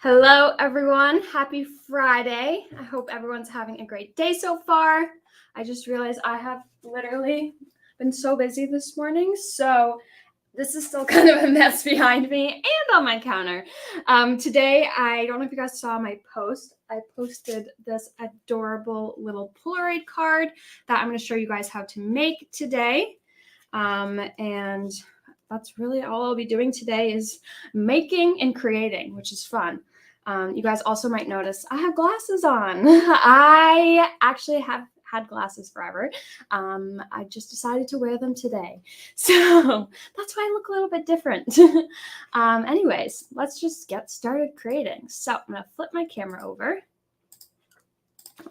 Hello, everyone. Happy Friday. I hope everyone's having a great day so far. I just realized I have literally been so busy this morning, so this is still kind of a mess behind me and on my counter. Today, I don't know if you guys saw my post. I posted this adorable little Polaroid card that I'm going to show you guys how to make today. And that's really all I'll be doing today is making and creating, which is fun. You guys also might notice I have glasses on. I actually have had glasses forever. I just decided to wear them today. So that's why I look a little bit different. Anyways, let's just get started creating. So I'm going to flip my camera over.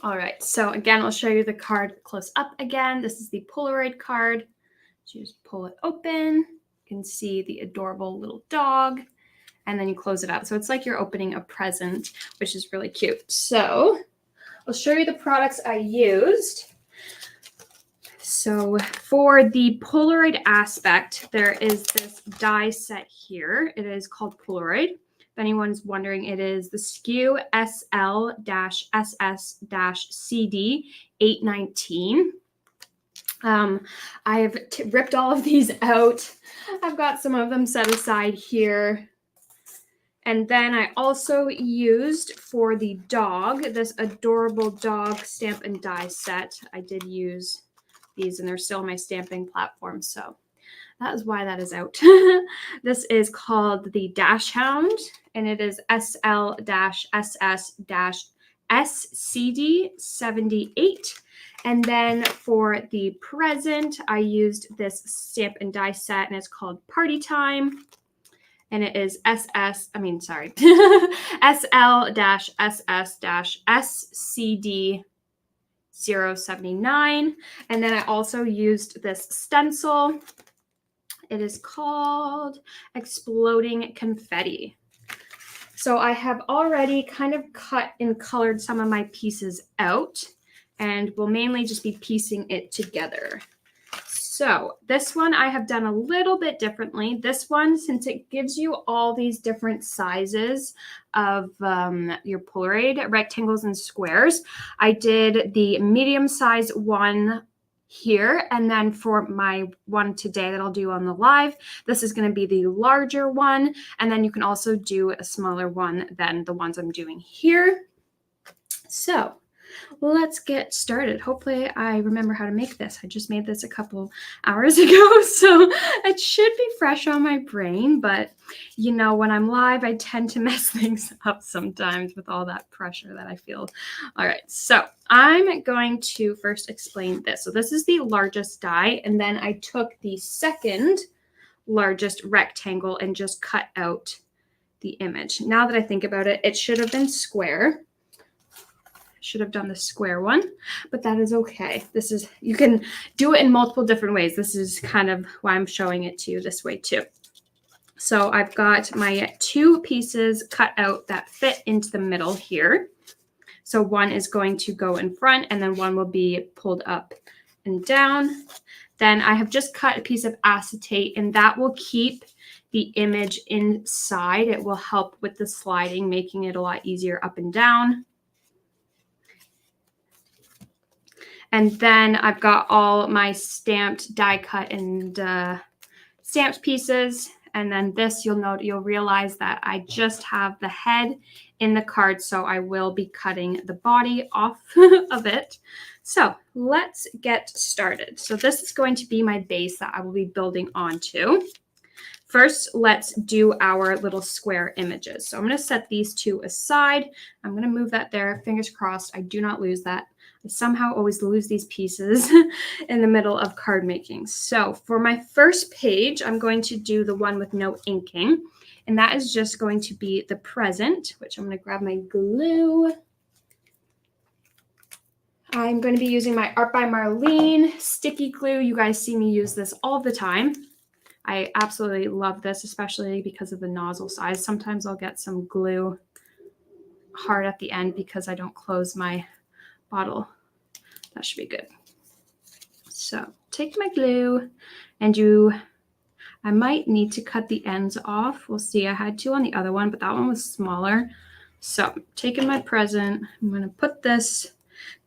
All right, so again, I'll show you the card close up again. This is the Polaroid card. So you just pull it open. You can see the adorable little dog. And then you close it up. So it's like you're opening a present, which is really cute. So I'll show you the products I used. So for the Polaroid aspect, there is this die set here. It is called Polaroid. If anyone's wondering, it is the SKU SL-SS-CD 819. I have ripped all of these out. I've got some of them set aside here. And then I also used for the dog, this adorable dog stamp and die set. I did use these and they're still on my stamping platform. So that is why that is out. This is called the Dash Hound and it is SL-SS-SCD 78. And then for the present, I used this stamp and die set and it's called Party Time. And it is SL-SS-SCD 079. And then I also used this stencil. It is called Exploding Confetti. So I have already kind of cut and colored some of my pieces out and will mainly just be piecing it together. So this one I have done a little bit differently. This one, since it gives you all these different sizes of your Polaroid, rectangles and squares, I did the medium size one here. And then for my one today that I'll do on the live, this is going to be the larger one. And then you can also do a smaller one than the ones I'm doing here. So let's get started. Hopefully I remember how to make this. I just made this a couple hours ago, so it should be fresh on my brain, but you know, when I'm live, I tend to mess things up sometimes with all that pressure that I feel. All right, so I'm going to first explain this. So this is the largest die, and then I took the second largest rectangle and just cut out the image. Now that I think about it, it should have been square. Should have done the square one, but that is okay. This is, you can do it in multiple different ways. This is kind of why I'm showing it to you this way too. So I've got my two pieces cut out that fit into the middle here. So one is going to go in front and then one will be pulled up and down. Then I have just cut a piece of acetate and that will keep the image inside. It will help with the sliding, making it a lot easier up and down. And then I've got all my stamped die cut and stamped pieces. And then this, you'll realize that I just have the head in the card. So I will be cutting the body off of it. So let's get started. So this is going to be my base that I will be building onto. First, let's do our little square images. So I'm going to set these two aside. I'm going to move that there. Fingers crossed, I do not lose that. I somehow always lose these pieces in the middle of card making. So for my first page, I'm going to do the one with no inking. And that is just going to be the present, which I'm going to grab my glue. I'm going to be using my Art by Marlene sticky glue. You guys see me use this all the time. I absolutely love this, especially because of the nozzle size. Sometimes I'll get some glue hard at the end because I don't close my bottle. That should be good. So take my glue and I might need to cut the ends off. We'll see. I had to on the other one, but that one was smaller. So taking my present, I'm going to put this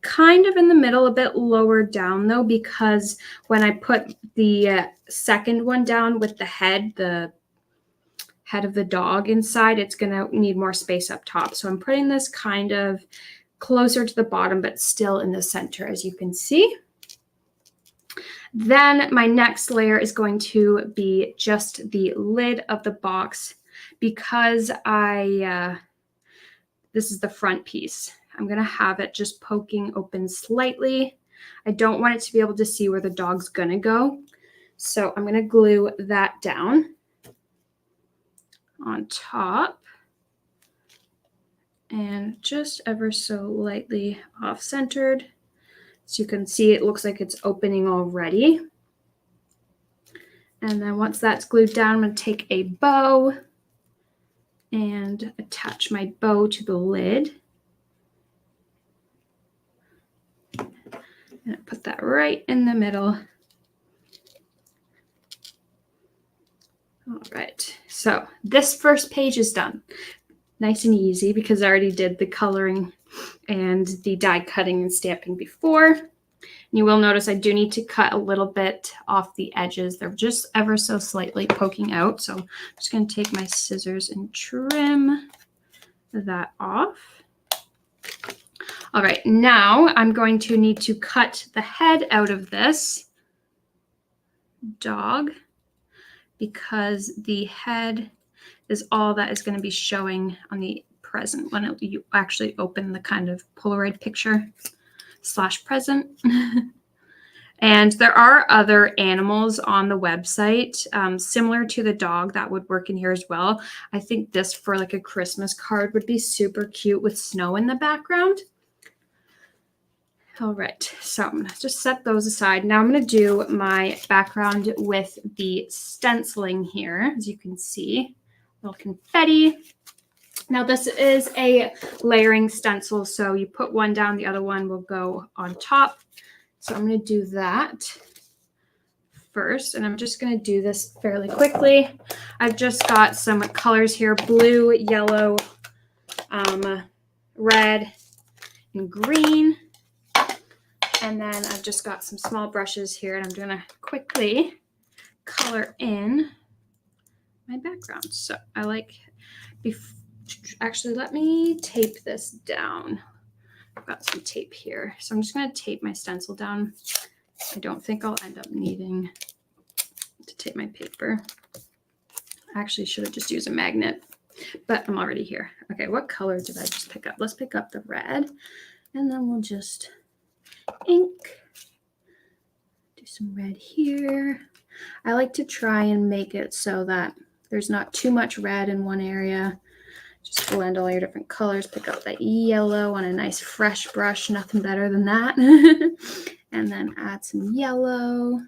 kind of in the middle, a bit lower down though, because when I put the second one down with the head of the dog inside, it's going to need more space up top. So I'm putting this kind of closer to the bottom, but still in the center, as you can see. Then my next layer is going to be just the lid of the box, because this is the front piece. I'm going to have it just poking open slightly. I don't want it to be able to see where the dog's going to go. So I'm going to glue that down on top and just ever so lightly off-centered. So you can see it looks like it's opening already. And then once that's glued down, I'm going to take a bow and attach my bow to the lid. And put that right in the middle. All right, so this first page is done. Nice and easy because I already did the coloring and the die cutting and stamping before. And you will notice I do need to cut a little bit off the edges. They're just ever so slightly poking out. So I'm just going to take my scissors and trim that off. All right, now I'm going to need to cut the head out of this dog, because the head is all that is going to be showing on the present when you actually open the kind of Polaroid picture / present. And there are other animals on the website similar to the dog that would work in here as well. I think this for like a Christmas card would be super cute with snow in the background. All right, so I'm going to just set those aside. Now I'm going to do my background with the stenciling here, as you can see, little confetti. Now this is a layering stencil, so you put one down, the other one will go on top. So I'm going to do that first, and I'm just going to do this fairly quickly. I've just got some colors here, blue, yellow, red, and green. And then I've just got some small brushes here, and I'm going to quickly color in my background. So I like, actually, let me tape this down. I've got some tape here. So I'm just going to tape my stencil down. I don't think I'll end up needing to tape my paper. I actually should have just used a magnet, but I'm already here. Okay, what color did I just pick up? Let's pick up the red, and then we'll just ink. Do some red here. I like to try and make it so that there's not too much red in one area. Just blend all your different colors. Pick out that yellow on a nice fresh brush. Nothing better than that. And then add some yellow.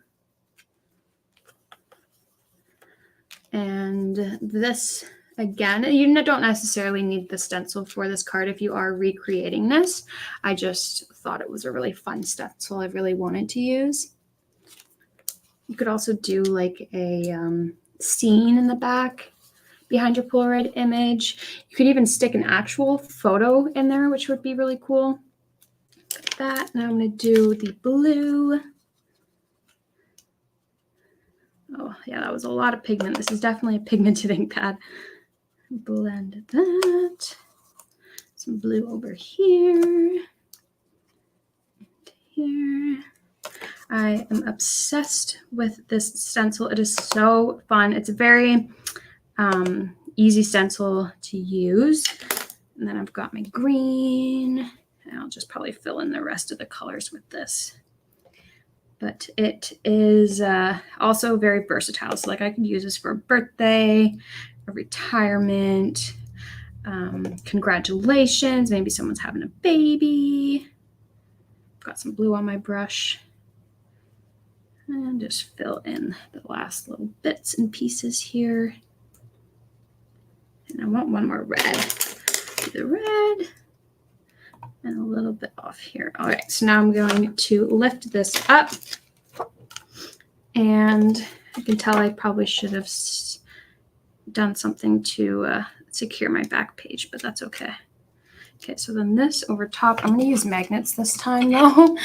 And this, again, you don't necessarily need the stencil for this card if you are recreating this. I just thought it was a really fun stencil I really wanted to use. You could also do like a scene in the back behind your Polaroid image. You could even stick an actual photo in there, which would be really cool. Like that. Now I'm going to do the blue. Oh, yeah, that was a lot of pigment. This is definitely a pigmented ink pad. Blend that. Some blue over here. And here. I am obsessed with this stencil. It is so fun. It's a very easy stencil to use. And then I've got my green. And I'll just probably fill in the rest of the colors with this. But it is also very versatile. So like I could use this for a birthday, a retirement, congratulations, maybe someone's having a baby. Got some blue on my brush. And just fill in the last little bits and pieces here. And I want one more red. Do the red. And a little bit off here. All right, so now I'm going to lift this up. And I can tell I probably should have done something to secure my back page, but that's okay. Okay, so then this over top, I'm going to use magnets this time though,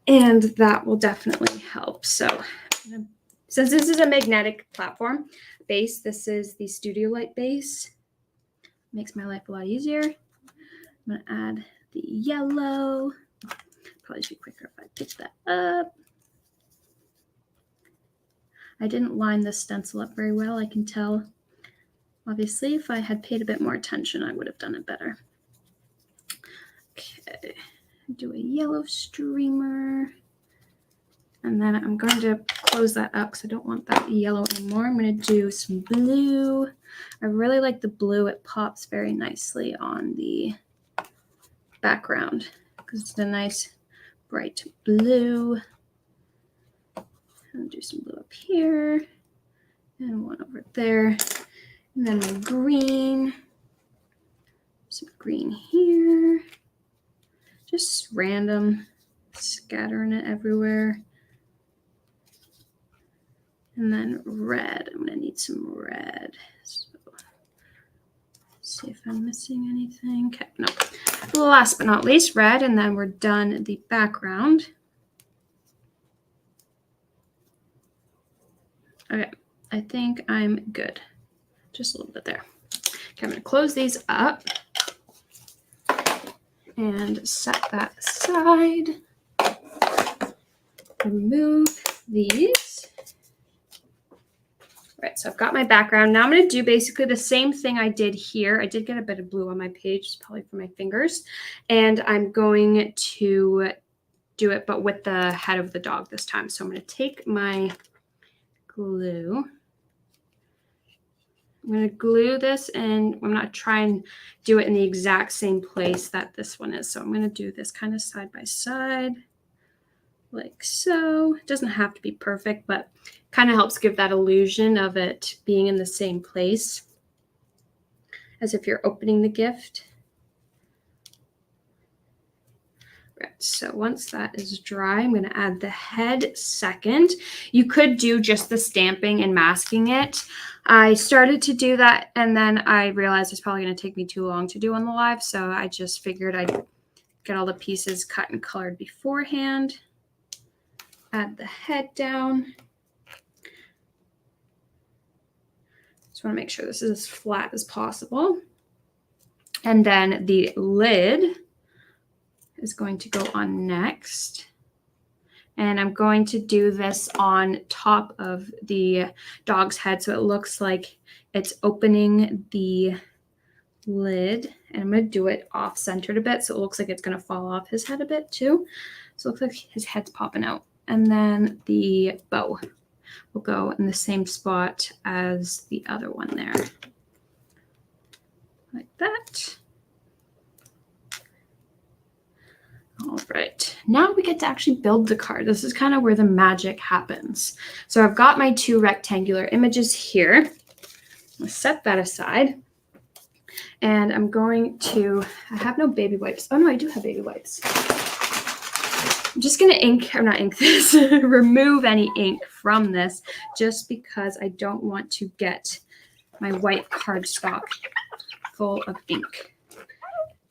and that will definitely help. So since this is a magnetic platform base, this is the Studio Light base. Makes my life a lot easier. I'm going to add the yellow. Probably should be quicker if I pick that up. I didn't line this stencil up very well, I can tell. Obviously, if I had paid a bit more attention, I would have done it better. Okay, do a yellow streamer. And then I'm going to close that up because I don't want that yellow anymore. I'm going to do some blue. I really like the blue. It pops very nicely on the background because it's a nice bright blue. And do some blue up here and one over there. And then my green, some green here, just random, scattering it everywhere. And then red, I'm gonna need some red. So see if I'm missing anything. Okay, no. Last but not least, red, and then we're done the background. Okay, I think I'm good. Just a little bit there. Okay, I'm going to close these up and set that aside. Remove these. Right, so I've got my background. Now I'm going to do basically the same thing I did here. I did get a bit of blue on my page, it's probably for my fingers. And I'm going to do it, but with the head of the dog this time. So I'm going to take my glue. I'm going to glue this, and I'm not trying to do it in the exact same place that this one is. So I'm going to do this kind of side by side, like so. It doesn't have to be perfect, but kind of helps give that illusion of it being in the same place as if you're opening the gift. Right, so once that is dry, I'm going to add the head second. You could do just the stamping and masking it. I started to do that, and then I realized it's probably going to take me too long to do on the live, so I just figured I'd get all the pieces cut and colored beforehand. Add the head down. Just want to make sure this is as flat as possible. And then the lid is going to go on next. And I'm going to do this on top of the dog's head so it looks like it's opening the lid. And I'm going to do it off-centered a bit so it looks like it's going to fall off his head a bit too. So it looks like his head's popping out. And then the bow will go in the same spot as the other one there. Like that. All right, now we get to actually build the card. This is kind of where the magic happens. So I've got my two rectangular images here. I'm going to set that aside. And I'm going to, I have no baby wipes. Oh no, I do have baby wipes. I'm just going to remove any ink from this just because I don't want to get my white cardstock full of ink.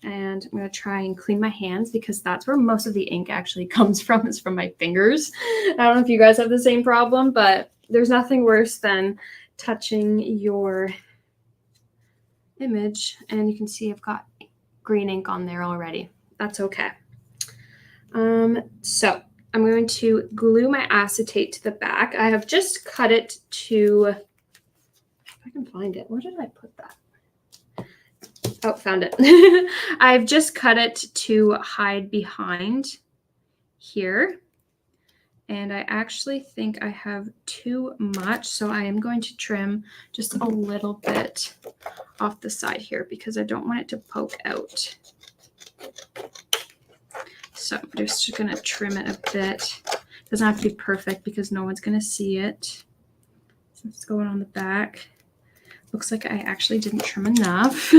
And I'm going to try and clean my hands because that's where most of the ink actually comes from, is from my fingers. I don't know if you guys have the same problem, but there's nothing worse than touching your image and you can see I've got green ink on there already. That's okay. So I'm going to glue my acetate to the back. I have just cut it to, if I can find it, where did I put that? Oh, found it. I've just cut it to hide behind here. And I actually think I have too much, so I am going to trim just a little bit off the side here because I don't want it to poke out. So I'm just going to trim it a bit. It doesn't have to be perfect because no one's going to see it. So it's going on the back. Looks like I actually didn't trim enough.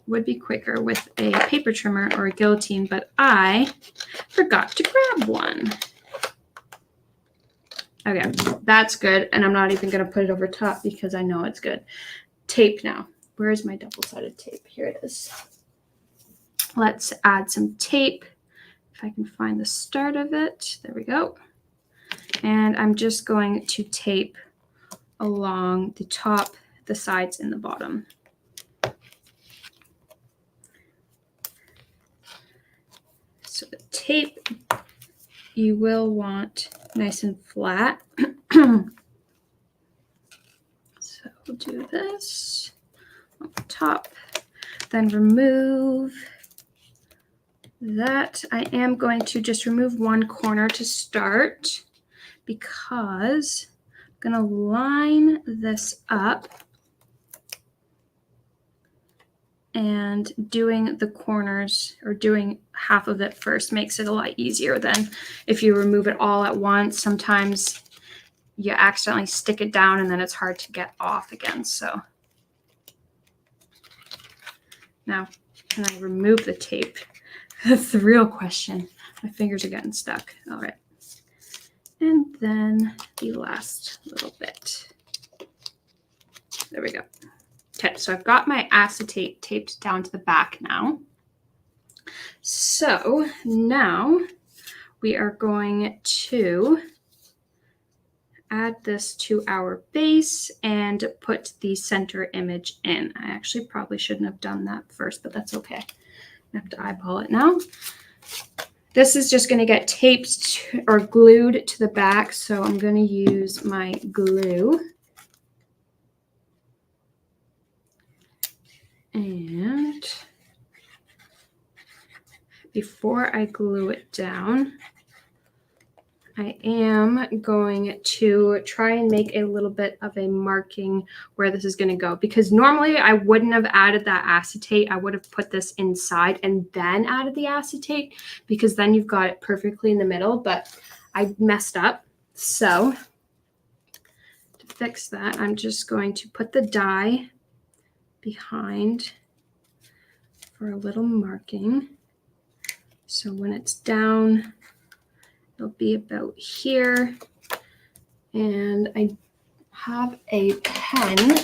Would be quicker with a paper trimmer or a guillotine, but I forgot to grab one. Okay, that's good. And I'm not even going to put it over top because I know it's good. Tape now. where is my double-sided tape? Here it is. Let's add some tape. If I can find the start of it. There we go. And I'm just going to tape along the top, the sides, and the bottom. So the tape you will want nice and flat. So we'll do this on the top, then remove that. I am going to just remove one corner to start because I'm going to line this up, and doing the corners or doing half of it first makes it a lot easier than if you remove it all at once. Sometimes you accidentally stick it down and then it's hard to get off again. So now, can I remove the tape? That's the real question. My fingers are getting stuck. All right. And then the last little bit. There we go. Okay, so I've got my acetate taped down to the back now. So now we are going to add this to our base and put the center image in. I actually probably shouldn't have done that first, but that's okay. I have to eyeball it now. This is just going to get taped or glued to the back, so I'm going to use my glue. And before I glue it down, I am going to try and make a little bit of a marking where this is going to go, because normally I wouldn't have added that acetate. I would have put this inside and then added the acetate, because then you've got it perfectly in the middle, but I messed up. So to fix that, I'm just going to put the die behind for a little marking. So when it's down, it'll be about here. And I have a pen,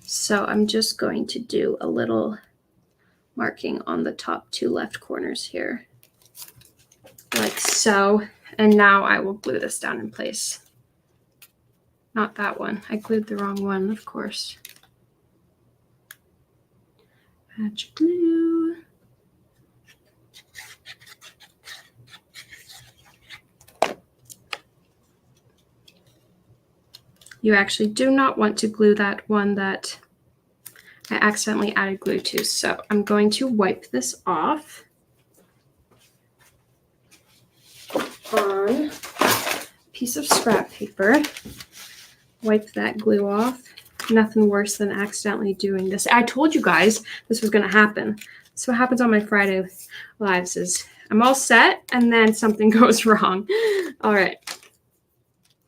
so I'm just going to do a little marking on the top two left corners here, like so. And now I will glue this down in place. Not that one. I glued the wrong one, of course. Add glue. You actually do not want to glue that one that I accidentally added glue to. So I'm going to wipe this off on a piece of scrap paper. Wipe that glue off. Nothing worse than accidentally doing this. I told you guys this was going to happen. So what happens on my Friday lives is I'm all set and then something goes wrong. All right.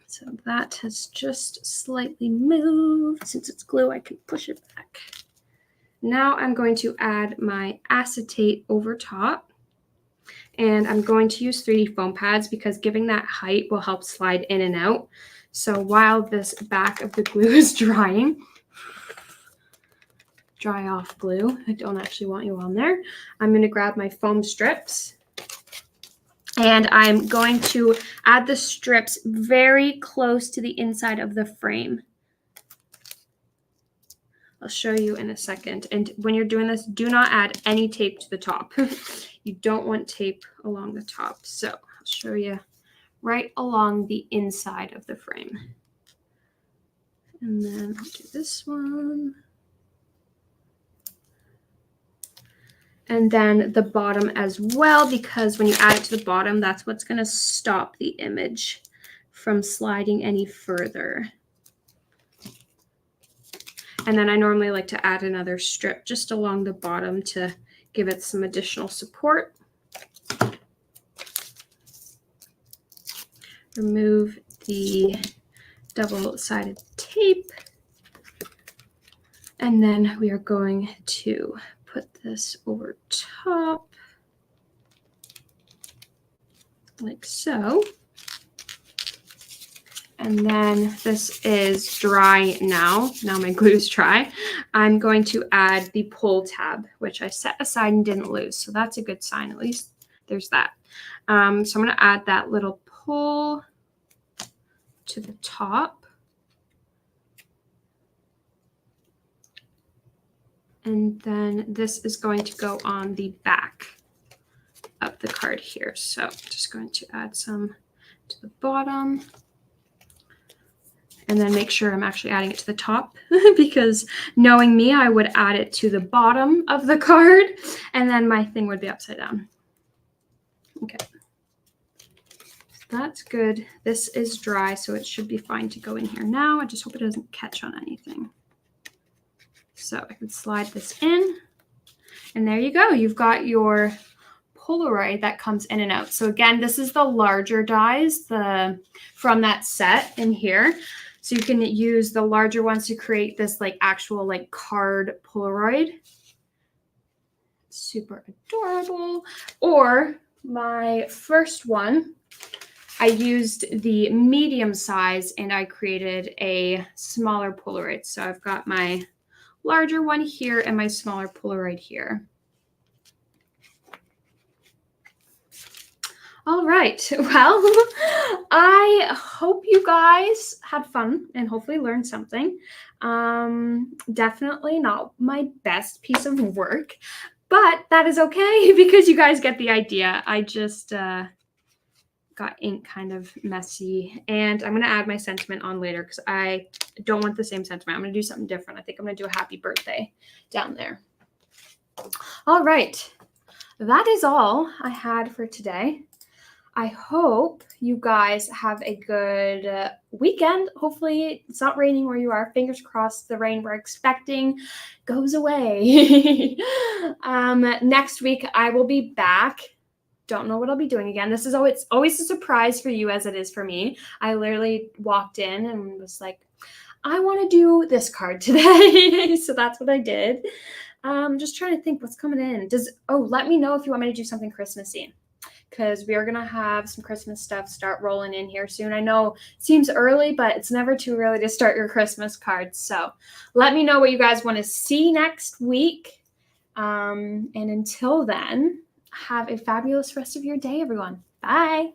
So that has just slightly moved. Since it's glue, I can push it back. Now I'm going to add my acetate over top. And I'm going to use 3D foam pads because giving that height will help slide in and out. So while this back of the glue is drying, dry off glue, I don't actually want you on there, I'm going to grab my foam strips. And I'm going to add the strips very close to the inside of the frame. I'll show you in a second. And when you're doing this, do not add any tape to the top. You don't want tape along the top. So I'll show you right along the inside of the frame. And then I'll do this one. And then the bottom as well, because when you add it to the bottom, that's what's going to stop the image from sliding any further. And then I normally like to add another strip just along the bottom to give it some additional support. Remove the double-sided tape. And then we are going to put this over top like so. And then this is dry now. Now my glue is dry. I'm going to add the pull tab, which I set aside and didn't lose. So that's a good sign. At least there's that. So I'm going to add that little pull to the top. And then this is going to go on the back of the card here. So I'm just going to add some to the bottom. And then make sure I'm actually adding it to the top because knowing me, I would add it to the bottom of the card and then my thing would be upside down. Okay. That's good. This is dry, so it should be fine to go in here now. I just hope it doesn't catch on anything. So I can slide this in and there you go. You've got your Polaroid that comes in and out. So again, this is the larger dies from that set in here. So you can use the larger ones to create this like actual like card Polaroid. Super adorable. Or my first one, I used the medium size and I created a smaller Polaroid. So I've got my larger one here and my smaller Polaroid here. All right. Well, I hope you guys had fun and hopefully learned something. Definitely not my best piece of work, but that is okay because you guys get the idea. I just got ink kind of messy and I'm going to add my sentiment on later because I don't want the same sentiment. I'm going to do something different. I think I'm going to do a happy birthday down there. All right. That is all I had for today. I hope you guys have a good weekend. Hopefully it's not raining where you are. Fingers crossed the rain we're expecting goes away. Next week I will be back. Don't know what I'll be doing again. This is always a surprise for you as it is for me. I literally walked in and was like, I want to do this card today. So that's what I did. Just trying to think what's coming in. Let me know if you want me to do something Christmassy, because we are going to have some Christmas stuff start rolling in here soon. I know it seems early, but it's never too early to start your Christmas cards. So let me know what you guys want to see next week. And until then, have a fabulous rest of your day, everyone. Bye.